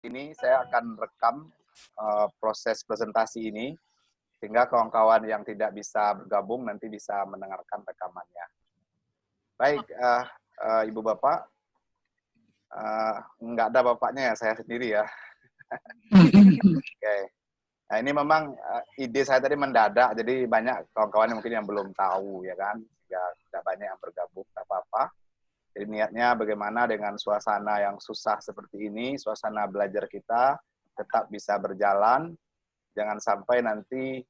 ini saya akan rekam proses presentasi ini, sehingga kawan-kawan yang tidak bisa bergabung nanti bisa mendengarkan rekamannya. Baik, Ibu Bapak, nggak ada Bapaknya ya, saya sendiri ya. Oke. Nah ini memang ide saya tadi mendadak, jadi banyak kawan-kawan yang mungkin yang belum tahu ya kan, ya tidak banyak yang bergabung, tak apa-apa. Jadi niatnya bagaimana dengan suasana yang susah seperti ini, suasana belajar kita tetap bisa berjalan, jangan sampai nanti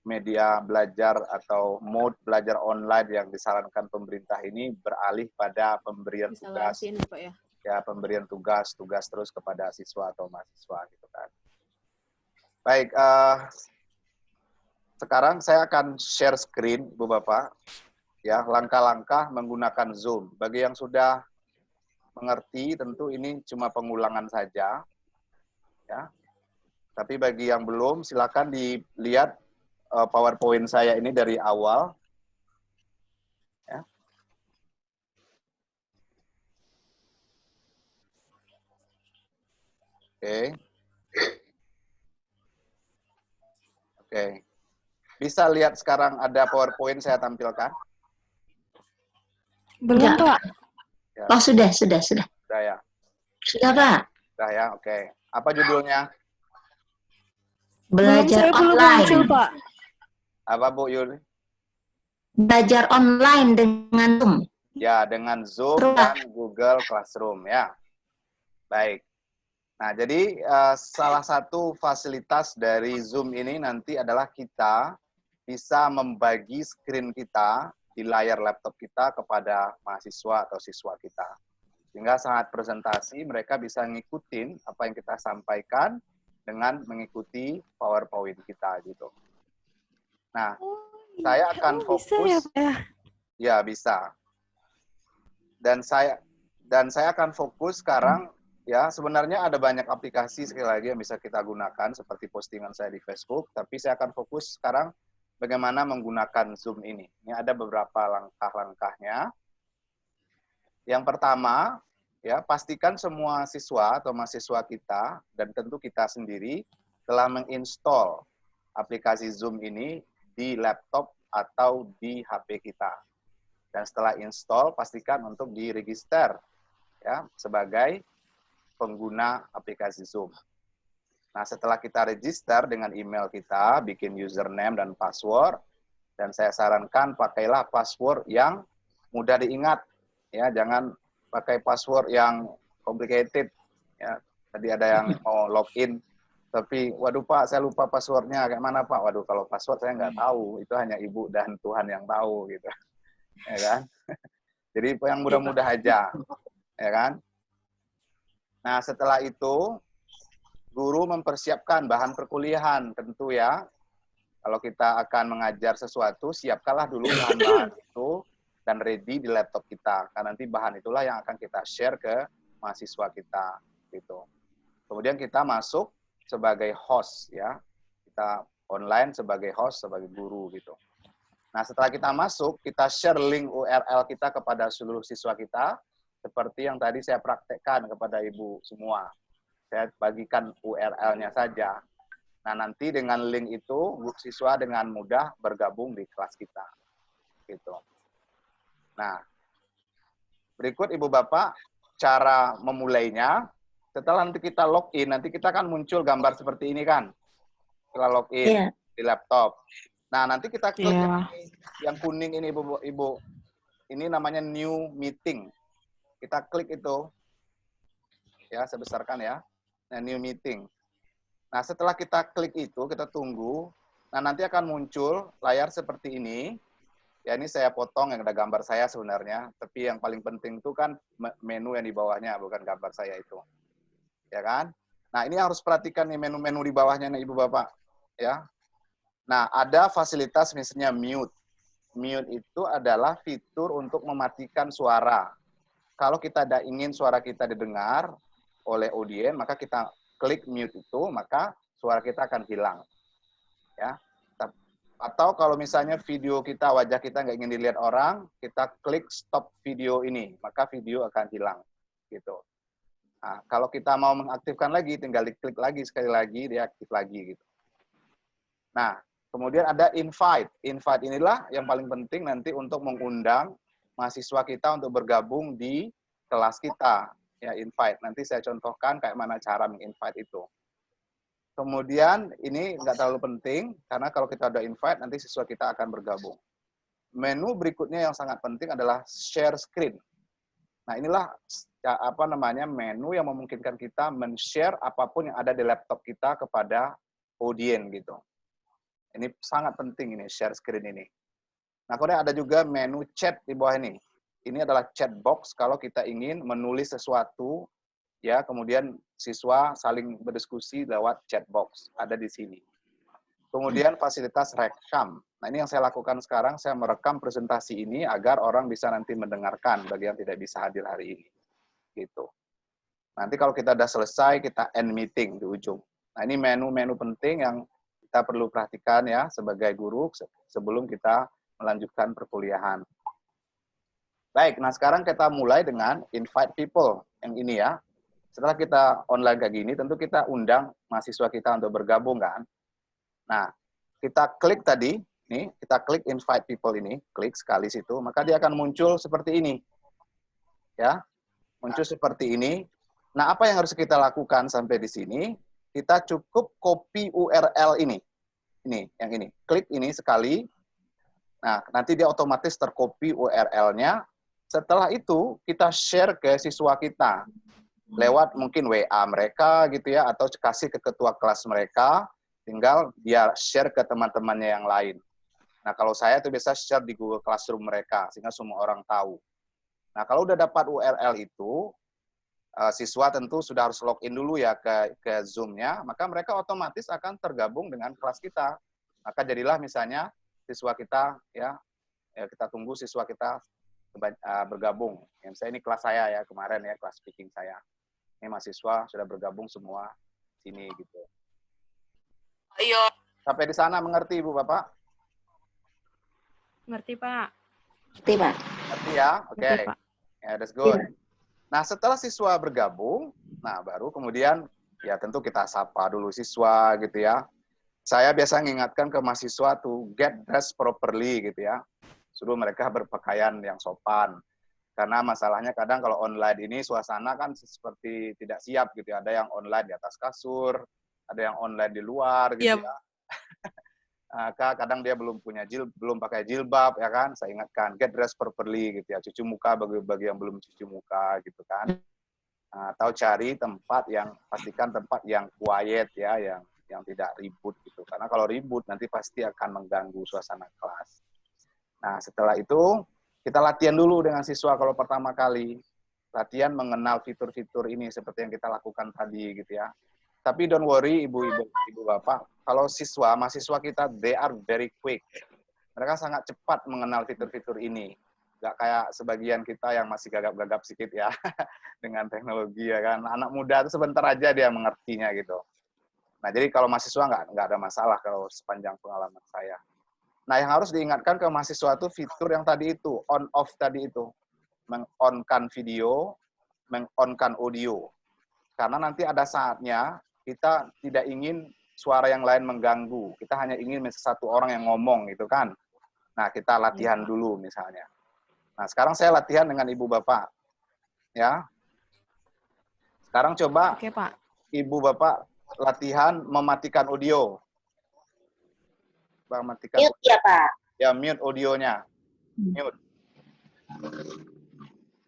media belajar atau mode belajar online yang disarankan pemerintah ini beralih pada pemberian tugas, ya pemberian tugas terus kepada siswa atau mahasiswa gitu kan. Baik, sekarang saya akan share screen, Ibu Bapak, ya langkah-langkah menggunakan Zoom. Bagi yang sudah mengerti, tentu ini cuma pengulangan saja, ya. Tapi bagi yang belum, silakan dilihat PowerPoint saya ini dari awal. Ya. Oke. Oke. Bisa lihat sekarang ada PowerPoint saya tampilkan? Belum, Pak. Ya. Oh, sudah. Sudah ya? Sudah, Pak. Sudah ya, oke. Apa judulnya? Belajar belum online. muncul, Pak. Apa Bu Yuli? Belajar online dengan Zoom. Ya, dengan Zoom dan Google Classroom ya. Baik. Nah, jadi salah satu fasilitas dari Zoom ini nanti adalah kita bisa membagi screen kita di layar laptop kita kepada mahasiswa atau siswa kita. Sehingga saat presentasi mereka bisa ngikutin apa yang kita sampaikan dengan mengikuti PowerPoint kita gitu. Nah, saya akan fokus. Bisa ya, Pak ya? Ya, bisa. Dan saya akan fokus sekarang. Ya, sebenarnya ada banyak aplikasi sekali lagi yang bisa kita gunakan seperti postingan saya di Facebook, tapi saya akan fokus sekarang bagaimana menggunakan Zoom ini. Ini ada beberapa langkah-langkahnya. Yang pertama, ya, pastikan semua siswa atau mahasiswa kita dan tentu kita sendiri telah menginstall aplikasi Zoom ini di laptop atau di HP kita. Dan setelah install, pastikan untuk diregister ya sebagai pengguna aplikasi Zoom. Nah, setelah kita register dengan email kita, bikin username dan password, dan saya sarankan pakailah password yang mudah diingat, ya, jangan pakai password yang complicated. Ya, tadi ada yang mau login, tapi waduh Pak, saya lupa passwordnya, kayak mana Pak? Waduh, kalau password saya nggak tahu, itu hanya Ibu dan Tuhan yang tahu, gitu, ya kan? Jadi yang mudah-mudah aja, ya kan? Nah, setelah itu, guru mempersiapkan bahan perkuliahan, tentu ya. Kalau kita akan mengajar sesuatu, siapkanlah dulu bahan-bahan itu dan ready di laptop kita. Karena nanti bahan itulah yang akan kita share ke mahasiswa kita. Gitu. Kemudian kita masuk sebagai host, ya. Kita online sebagai host, sebagai guru, gitu. Nah, setelah kita masuk, kita share link URL kita kepada seluruh siswa kita, seperti yang tadi saya praktekkan kepada Ibu semua. Saya bagikan URL-nya saja. Nah, nanti dengan link itu, siswa dengan mudah bergabung di kelas kita. Gitu. Nah, berikut Ibu Bapak, cara memulainya. Setelah nanti kita login, nanti kita kan muncul gambar seperti ini kan. Kita login di laptop. Nah, nanti kita klik yang kuning ini, Ibu. Ini namanya new meeting. Kita klik itu, ya, saya besarkan ya. Nah, new meeting. Nah, setelah kita klik itu, kita tunggu. Nah, nanti akan muncul layar seperti ini. Ya, ini saya potong yang ada gambar saya sebenarnya. Tapi yang paling penting itu kan menu yang di bawahnya, bukan gambar saya itu. Ya kan? Nah, ini harus perhatikan nih menu-menu di bawahnya nih, Ibu Bapak. Ya. Nah, ada fasilitas misalnya mute. Mute itu adalah fitur untuk mematikan suara. Kalau kita tidak ingin suara kita didengar oleh audien, maka kita klik mute itu, maka suara kita akan hilang. Ya. Atau kalau misalnya video kita, wajah kita nggak ingin dilihat orang, kita klik stop video ini, maka video akan hilang. Gitu. Nah, kalau kita mau mengaktifkan lagi, tinggal diklik lagi sekali lagi, dia aktif lagi gitu. Nah, kemudian ada invite. Invite inilah yang paling penting nanti untuk mengundang mahasiswa kita untuk bergabung di kelas kita. Ya, invite. Nanti saya contohkan kayak mana cara menginvite itu. Kemudian ini nggak terlalu penting, karena kalau kita udah invite, nanti siswa kita akan bergabung. Menu berikutnya yang sangat penting adalah share screen. Nah, inilah apa namanya menu yang memungkinkan kita men-share apapun yang ada di laptop kita kepada audiens gitu. Ini sangat penting ini, share screen ini. Nah, kemudian ada juga menu chat di bawah ini. Ini adalah chat box kalau kita ingin menulis sesuatu, ya, kemudian siswa saling berdiskusi lewat chat box. Ada di sini. Kemudian fasilitas rekam. Nah, ini yang saya lakukan sekarang, saya merekam presentasi ini agar orang bisa nanti mendengarkan bagi yang tidak bisa hadir hari ini. Gitu. Nanti kalau kita sudah selesai, kita end meeting di ujung. Nah, ini menu-menu penting yang kita perlu perhatikan ya sebagai guru sebelum kita melanjutkan perkuliahan. Baik, nah sekarang kita mulai dengan invite people yang ini ya. Setelah kita online kayak gini, tentu kita undang mahasiswa kita untuk bergabung kan. Nah, kita klik tadi, nih, kita klik invite people ini, klik sekali situ, maka dia akan muncul seperti ini. Ya, muncul seperti ini. Nah, apa yang harus kita lakukan sampai di sini? Kita cukup copy URL ini. Ini, yang ini. Klik ini sekali. Nah, nanti dia otomatis tercopy URL-nya. Setelah itu, kita share ke siswa kita. Lewat mungkin WA mereka gitu ya, atau kasih ke ketua kelas mereka, tinggal dia share ke teman-temannya yang lain. Nah, kalau saya itu biasa share di Google Classroom mereka, sehingga semua orang tahu. Nah, kalau udah dapat URL itu, siswa tentu sudah harus login dulu ya ke Zoom-nya, maka mereka otomatis akan tergabung dengan kelas kita. Maka jadilah misalnya siswa kita, ya kita tunggu siswa kita bergabung. Ya, misalnya ini kelas saya ya, kemarin ya, kelas speaking saya. Ini mahasiswa sudah bergabung semua sini gitu. Ayo. Sampai di sana mengerti Ibu Bapak? Ngerti, Pak. Ngerti, Pak. Ngerti ya? Oke. Ngerti, Pak. Ya, that's good. Nah, setelah siswa bergabung, nah baru kemudian ya tentu kita sapa dulu siswa gitu ya. Saya biasa mengingatkan ke mahasiswa to get dressed properly gitu ya. Suruh mereka berpakaian yang sopan. Karena masalahnya kadang kalau online ini suasana kan seperti tidak siap gitu ya. Ada yang online di atas kasur, ada yang online di luar gitu ya. Kadang dia belum pakai jilbab ya kan. Saya ingatkan get dressed properly gitu ya. Cuci muka bagi yang belum cuci muka gitu kan. Atau cari tempat yang pastikan tempat yang quiet ya, yang tidak ribut gitu. Karena kalau ribut nanti pasti akan mengganggu suasana kelas. Nah, setelah itu kita latihan dulu dengan siswa kalau pertama kali. Latihan mengenal fitur-fitur ini seperti yang kita lakukan tadi gitu ya. Tapi don't worry ibu bapak, kalau mahasiswa kita they are very quick. Mereka sangat cepat mengenal fitur-fitur ini. Nggak kayak sebagian kita yang masih gagap-gagap sedikit ya dengan teknologi ya kan. Anak muda itu sebentar aja dia mengertinya gitu. Nah, jadi kalau mahasiswa nggak ada masalah kalau sepanjang pengalaman saya. Nah, yang harus diingatkan ke mahasiswa itu fitur yang tadi itu, on-off tadi itu. Meng-on-kan video, meng-on-kan audio. Karena nanti ada saatnya kita tidak ingin suara yang lain mengganggu. Kita hanya ingin satu orang yang ngomong gitu kan. Nah, kita latihan dulu misalnya. Nah, sekarang saya latihan dengan Ibu Bapak. Ya. Sekarang coba Oke, Pak. Ibu Bapak latihan mematikan audio. Matikan Mute ya, Pak. ya, mute audionya. Mute.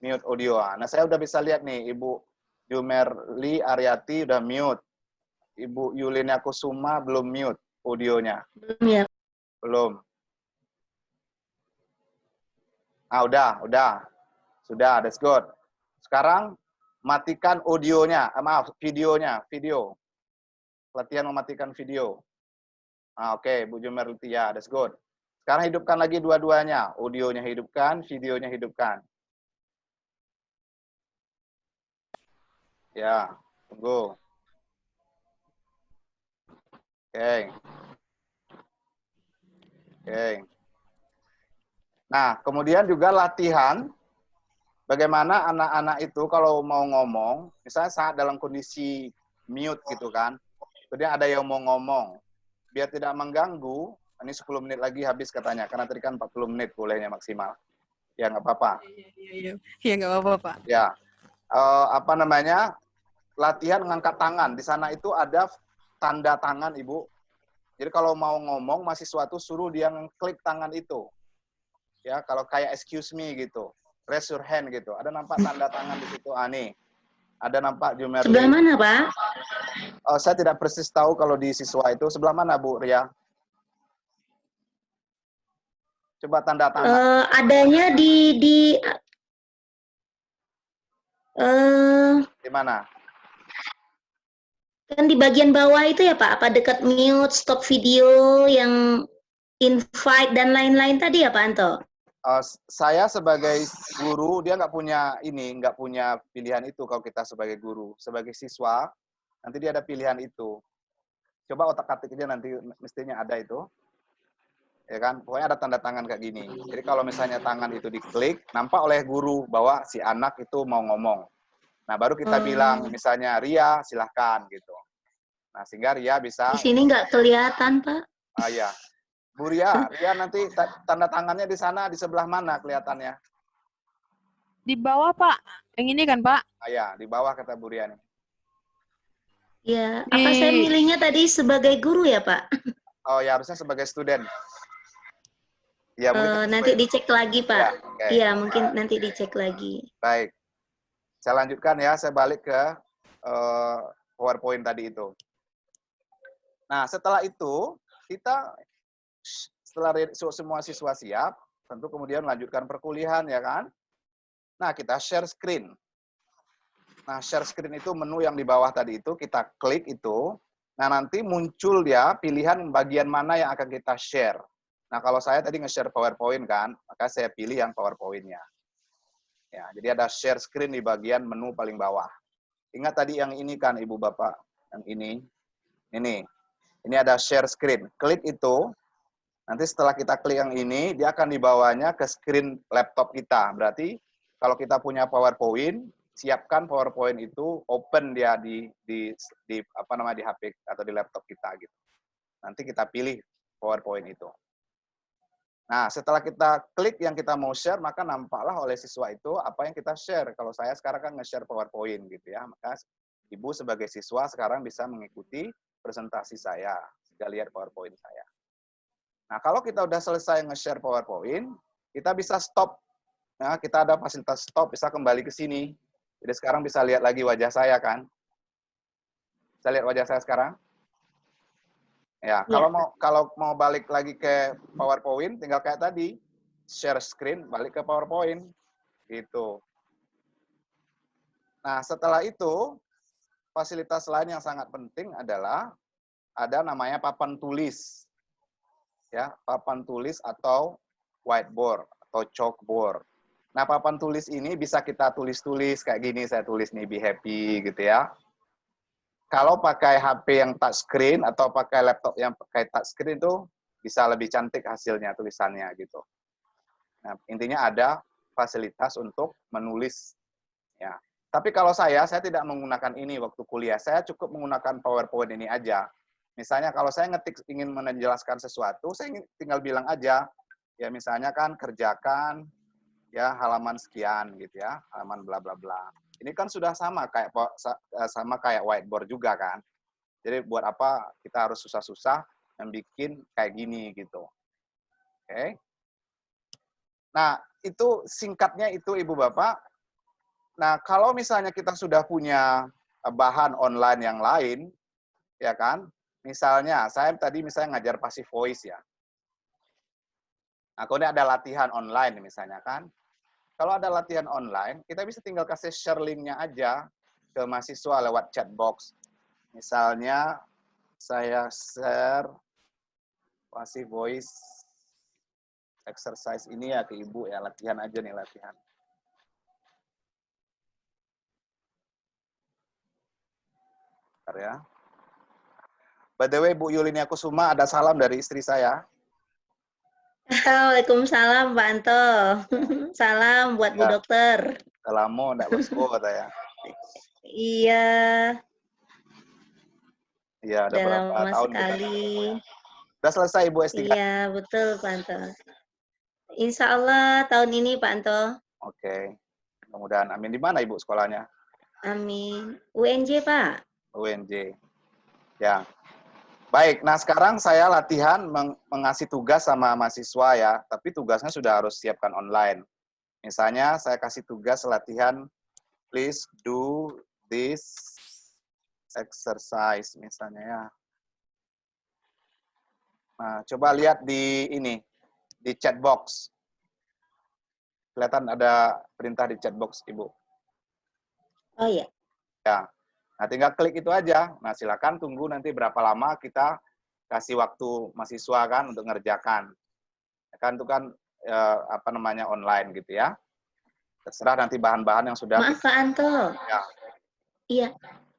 Mute audio. Nah, saya udah bisa lihat nih, Ibu Jumerli Aryati udah mute. Ibu Yulina Kusuma belum mute audionya. Belum ya. Belum. Udah. Sudah, that's good. Sekarang matikan audionya, videonya, video. Latihan mematikan video. Oke, Bu Jumerli, ya, that's good. Sekarang hidupkan lagi dua-duanya. Audionya hidupkan, videonya hidupkan. Ya, tunggu. Oke. Nah, kemudian juga latihan bagaimana anak-anak itu kalau mau ngomong, misalnya saat dalam kondisi mute gitu kan, kemudian ada yang mau ngomong, biar tidak mengganggu, ini 10 menit lagi habis katanya, karena tadi kan 40 menit bolehnya maksimal. Ya, nggak apa-apa. Iya, nggak apa-apa, Pak. Ya, apa namanya, latihan ngangkat tangan. Di sana itu ada tanda tangan, Ibu. Jadi kalau mau ngomong, mahasiswa itu suruh dia ngeklik tangan itu. Ya, kalau kayak excuse me gitu. Raise your hand gitu. Ada nampak tanda tangan di situ. Ah, nih. Ada nampak Jumerli. Sebelah mana, Pak? Saya tidak persis tahu kalau di siswa itu. Sebelah mana, Bu Ria? Coba tanda tangan. Adanya di Di mana? kan di bagian bawah itu ya Pak, apa dekat mute, stop video, yang invite dan lain-lain tadi ya Pak Anto? Saya sebagai guru, dia nggak punya pilihan itu kalau kita sebagai guru. Sebagai siswa, nanti dia ada pilihan itu. Coba otak-atik aja nanti mestinya ada itu. Ya kan? Pokoknya ada tanda tangan kayak gini. Jadi kalau misalnya tangan itu diklik, nampak oleh guru bahwa si anak itu mau ngomong. Nah, baru kita bilang, misalnya, Ria, silahkan, gitu. Nah, sehingga Ria bisa... Di sini nggak kelihatan, Pak. Iya. Bu Ria nanti tanda tangannya di sana, di sebelah mana kelihatannya? Di bawah, Pak. Yang ini kan, Pak? Iya, di bawah kata Bu Ria nih. Ya, apa saya milihnya tadi sebagai guru ya, Pak? Oh, ya harusnya sebagai student. Ya, nanti dicek lagi, Pak. Ya, okay. Iya, mungkin nanti dicek lagi. Baik. Saya lanjutkan ya, saya balik ke PowerPoint tadi itu. Nah, setelah itu, kita setelah semua siswa siap, tentu kemudian melanjutkan perkuliahan, ya kan? Nah, kita share screen. Nah, share screen itu menu yang di bawah tadi itu, kita klik itu. Nah, nanti muncul ya pilihan bagian mana yang akan kita share. Nah, kalau saya tadi nge-share PowerPoint kan, maka saya pilih yang PowerPoint-nya. Ya, jadi ada share screen di bagian menu paling bawah. Ingat tadi yang ini kan, Ibu Bapak, yang ini. Ini ada share screen. Klik itu, nanti setelah kita klik yang ini, dia akan dibawanya ke screen laptop kita. Berarti kalau kita punya PowerPoint, siapkan PowerPoint itu open dia di apa namanya, di HP atau di laptop kita gitu. Nanti kita pilih PowerPoint itu. Nah, setelah kita klik yang kita mau share, maka nampaklah oleh siswa itu apa yang kita share. Kalau saya sekarang kan nge-share PowerPoint gitu ya, maka Ibu sebagai siswa sekarang bisa mengikuti presentasi saya, jika lihat PowerPoint saya. Nah, kalau kita udah selesai nge-share PowerPoint, kita bisa stop. Nah, kita ada fasilitas stop, bisa kembali ke sini. Jadi sekarang bisa lihat lagi wajah saya kan? Bisa lihat wajah saya sekarang? Ya, kalau mau balik lagi ke PowerPoint, tinggal kayak tadi, share screen, balik ke PowerPoint, gitu. Nah, setelah itu, fasilitas lain yang sangat penting adalah ada namanya papan tulis, ya, papan tulis atau whiteboard atau chalkboard. Nah, papan tulis ini bisa kita tulis-tulis kayak gini, saya tulis nih, be happy, gitu ya. Kalau pakai HP yang touchscreen atau pakai laptop yang pakai touchscreen itu bisa lebih cantik hasilnya tulisannya gitu. Nah, intinya ada fasilitas untuk menulis ya. Tapi kalau saya tidak menggunakan ini waktu kuliah. Saya cukup menggunakan PowerPoint ini aja. Misalnya kalau saya ngetik ingin menjelaskan sesuatu, saya tinggal bilang aja ya, misalnya kan kerjakan ya halaman sekian gitu ya, halaman bla bla bla. Ini kan sudah sama kayak whiteboard juga kan. Jadi buat apa kita harus susah-susah yang bikin kayak gini gitu. Oke. Nah, itu singkatnya itu Ibu Bapak. Nah, kalau misalnya kita sudah punya bahan online yang lain, ya kan? Misalnya, saya tadi misalnya ngajar passive voice ya. Nah, kemudian ada latihan online misalnya kan. Kalau ada latihan online, kita bisa tinggal kasih share link-nya aja ke mahasiswa lewat chat box. Misalnya, saya share passive voice exercise ini ya ke Ibu ya, latihan aja nih, latihan. Bentar ya. By the way, Bu Yulinia Kusuma, ada salam dari istri saya. Waalaikumsalam, Pak Anto. Salam buat Bu Dokter. Lama enggak bosku katanya. Iya, Iya, ada udah berapa lama tahun kita nggak sekali. ketemu ya. Udah selesai Ibu S3? Iya, betul Pak Anto. Insya Allah tahun ini Pak Anto. Oke. Mudah-mudahan amin. Di mana Ibu sekolahnya? Amin. UNJ Pak. UNJ. Ya. Baik, nah sekarang saya latihan mengasih tugas sama mahasiswa ya, tapi tugasnya sudah harus siapkan online. Misalnya saya kasih tugas latihan, please do this exercise misalnya ya. Nah, coba lihat di ini, di chat box. Kelihatan ada perintah di chat box, Ibu. Oh iya. Ya. Nah, tinggal klik itu aja. Nah, silakan tunggu nanti berapa lama kita kasih waktu mahasiswa kan untuk ngerjakan. Kan itu kan apa namanya online gitu ya. Terserah nanti bahan-bahan yang sudah Maaf Pak Anto. ya. Iya.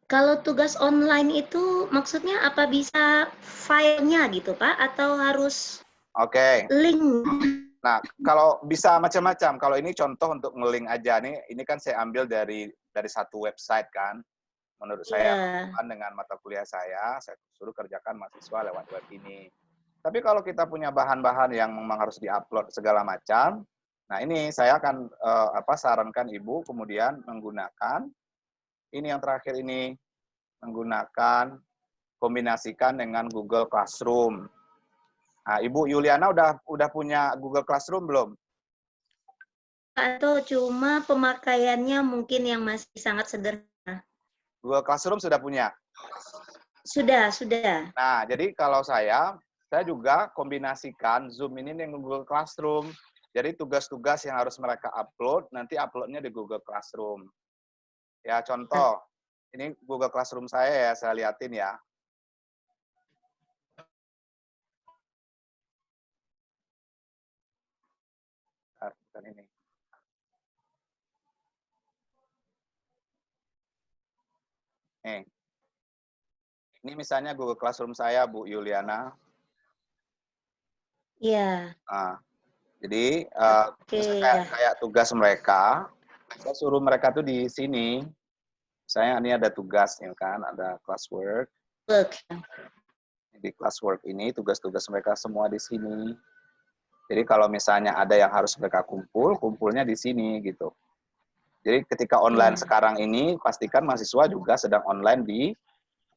Kalau tugas online itu maksudnya apa bisa filenya gitu Pak atau harus Oke. link? Nah, kalau bisa macam-macam. Kalau ini contoh untuk nge-link aja nih. Ini kan saya ambil dari satu website kan. Menurut saya relevan dengan mata kuliah saya suruh kerjakan mahasiswa lewat web ini. Tapi kalau kita punya bahan-bahan yang memang harus diupload segala macam, nah ini saya akan sarankan Ibu kemudian menggunakan ini yang terakhir ini, menggunakan kombinasikan dengan Google Classroom. Nah, Ibu Yuliana udah punya Google Classroom belum? Atau cuma pemakaiannya mungkin yang masih sangat sederhana. Google Classroom sudah punya? Sudah. Nah, jadi kalau saya juga kombinasikan Zoom ini dengan Google Classroom. Jadi tugas-tugas yang harus mereka upload, nanti uploadnya di Google Classroom. Ya, contoh. Ini Google Classroom saya ya, saya liatin ya. Bukan ini. Nih. Ini misalnya Google Classroom saya, Bu Yuliana. Iya. Nah, jadi kayak tugas mereka, saya suruh mereka tuh di sini. Misalnya ini ada tugas, ya kan, ada classwork. Di classwork ini tugas-tugas mereka semua di sini. Jadi kalau misalnya ada yang harus mereka kumpulnya di sini gitu. Jadi ketika online sekarang ini, pastikan mahasiswa juga sedang online di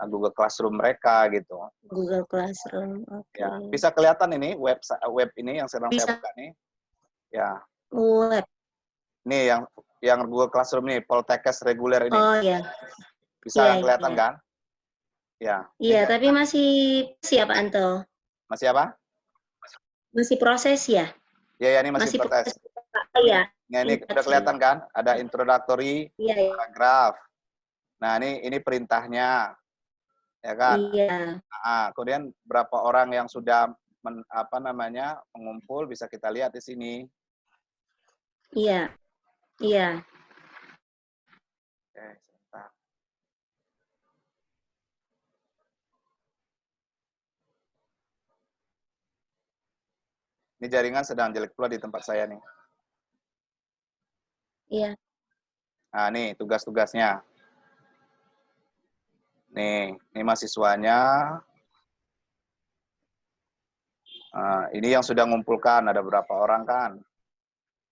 Google Classroom mereka gitu. Google Classroom, oke. Ya, bisa kelihatan ini web ini yang sedang saya buka nih. Ya. Web. Nih yang Google Classroom nih, Poltekkes reguler ini. Oh ya. Bisa kelihatan kan? Ya. Iya, tapi masih siapa Anto? Masih apa? Masih proses ya? Ya, ini masih proses. Iya. Nah, ini udah kelihatan kan? Ada introductory, paragraf. Nah, ini perintahnya. Ya kan? Iya. Nah, kemudian berapa orang yang sudah mengumpul bisa kita lihat di sini. Iya. Iya. Oke, sebentar. Ini jaringan sedang jelek pula di tempat saya nih. Iya. Nah, nih tugas-tugasnya. Nih, ini mahasiswanya. Ini yang sudah ngumpulkan, ada berapa orang kan?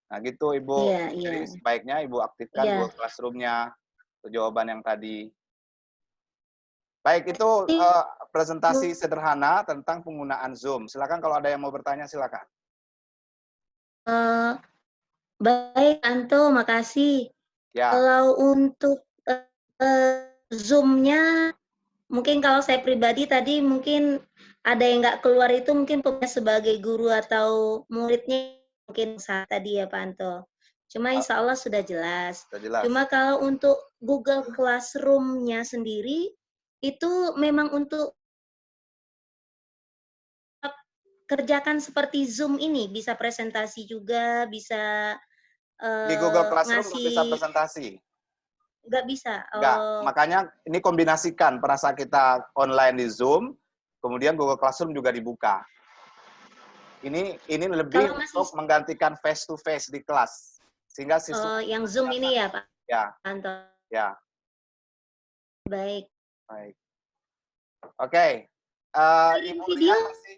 Nah, gitu Ibu. Iya. Jadi sebaiknya Ibu aktifkan Google Classroom-nya untuk jawaban yang tadi. Baik, itu presentasi sederhana tentang penggunaan Zoom. Silakan kalau ada yang mau bertanya, silakan. Baik, Anto, makasih. Ya. Kalau untuk Zoom-nya, mungkin kalau saya pribadi tadi mungkin ada yang nggak keluar itu mungkin sebagai guru atau muridnya mungkin saat tadi ya Pak Anto. Cuma insya Allah sudah jelas. Cuma kalau untuk Google Classroom-nya sendiri, itu memang untuk kerjakan seperti Zoom ini, bisa presentasi juga, bisa di Google Classroom nggak bisa presentasi. Nggak bisa. Nggak. Makanya ini kombinasikan pada saat kita online di Zoom, kemudian Google Classroom juga dibuka. Ini lebih untuk menggantikan face to face di kelas. Sehingga siswa Oh, yang Zoom ini ya, Pak ya, Anto. ya, Baik. baik. Oke. Kirim Ibu video. Lia masih